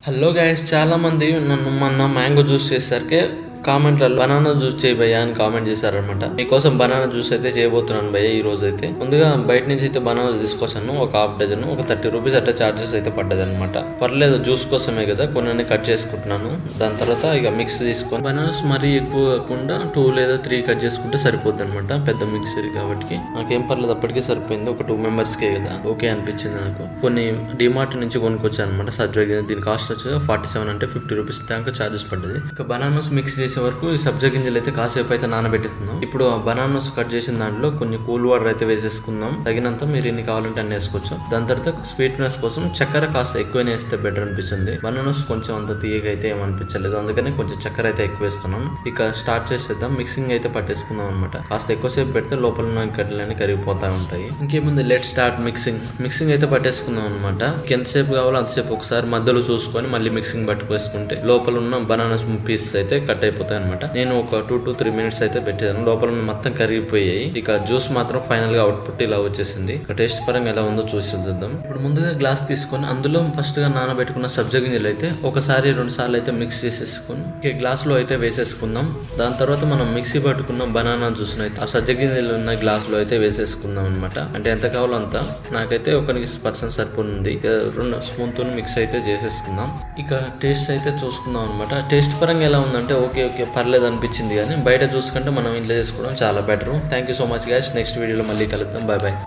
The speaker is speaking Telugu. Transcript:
హలో గైస్, చాలా మంది నన్ను మొన్న మ్యాంగో జ్యూస్ చేసరికి కామెంట్లలో బనానా జ్యూస్ చేయి భయ్యా అని కామెంట్ చేశారనమాట. మీకోసం బనానా జ్యూస్ అయితే చేయబోతున్నాను భయ్య. ఈ రోజు అయితే ముందుగా బయట నుంచి అయితే బనానాస్ తీసుకొచ్చాను. ఒక హాఫ్ డజన్, ఒక 30 రూపీస్ అట్లా చార్జెస్ అయితే పడ్డది అనమాట. పర్లేదు, జ్యూస్ కోసమే కదా, కొన్ని కట్ చేసుకుంటున్నాను. దాని తర్వాత ఇక మిక్స్ తీసుకొని బనానాస్ మరీ ఎక్కువ కాకుండా 2 లేదా 3 కట్ చేసుకుంటే సరిపోద్ది అనమాట. పెద్ద మిక్సర్ కాబట్టి నాకేం పర్లేదు, అప్పటికే సరిపోయింది. ఒక 2 మెంబర్స్కే కదా, ఓకే అనిపించింది నాకు. కొన్ని డిమార్ట్ నుంచి కొనుక్కొచ్చాను అనమాట. సబ్జా గింజలు, దీని కాస్ట్ వచ్చి 47 అంటే 50 రూపీస్ దాకా చార్జెస్ పడ్డది. ఇక బనానాస్ మిక్స్ చేసే వరకు ఈ సబ్జా గింజలు అయితే కాసేపు అయితే నానబెట్టుకుందాం. ఇప్పుడు ఆ బనానాస్ కట్ చేసిన దాంట్లో కొన్ని కూల్ వాటర్ అయితే వేసేసుకుందాం. తగినంత మీరు ఎన్ని కావాలంటే అన్ని వేసుకోవచ్చు. దాని తర్వాత స్వీట్నెస్ కోసం చక్కెర కాస్త ఎక్కువనే వేస్తే బెటర్ అనిపిస్తుంది. బనానాస్ కొంచెం అంత తీయగా అయితే ఏమనిపించలేదు, అందుకని కొంచెం చక్కెర అయితే ఎక్కువ వేస్తున్నాం. ఇక స్టార్ట్ చేసేద్దాం. మిక్సింగ్ అయితే పట్టేసుకుందాం అనమాట. కాస్త ఎక్కువసేపు పెడితే లోపల ఉన్న గడ్డలన్నీ కరిగిపోతా ఉంటాయి. ఇంకేముంది, లెట్ స్టార్ట్ మిక్సింగ్ అయితే పట్టేసుకుందాం అనమాట. ఎంతసేపు కావాలో అంతసేపు ఒకసారి మధ్యలో చూసుకొని మళ్ళీ మిక్సింగ్ పట్టుకేసుకుంటే లోపల ఉన్న బనానాస్ పీసెస్ అయితే కట్ అయిపోతాయి అనమాట. నేను ఒక 2 to 3 minutes అయితే పెట్టాను. లోపల మొత్తం కరిగిపోయాయి. ఇక జ్యూస్ మాత్రం ఫైనల్ గా అవుట్పుట్ ఇలా వచ్చేసింది. ఇక టేస్ట్ పరంగా ఎలా ఉందో చూద్దాం. ఇప్పుడు ముందుగా గ్లాస్ తీసుకొని అందులో ఫస్ట్ గా నానబెట్టుకున్న సబ్జా గింజలు అయితే 1-2 సార్లు అయితే మిక్స్ చేసేసుకొని ఇక గ్లాస్ లో అయితే వేసేసుకుందాం. దాని తర్వాత మనం మిక్సీ పట్టుకున్న బనానా జ్యూస్ అయితే ఆ సబ్జా గింజలు ఉన్న గ్లాస్ లో అయితే వేసేసుకుందాం అనమాట. అంటే ఎంత కావాలో అంత. నాకైతే 1% సరిపోతుంది. ఇక 2 స్పూన్ తో మిక్స్ అయితే చేసేసుకుందాం. ఇక టేస్ట్ అయితే చూసుకుందాం అనమాట. టేస్ట్ పరంగా ఎలా ఉందంటే ఓకే పర్లేదు అనిపించింది, కానీ బయట చూసుకుంటే మనం ఇంట్లో చేసుకోవడం చాలా better. Thank you so much guys. Next వీడియోలో మళ్ళీ కలుద్దాం. బాయ్.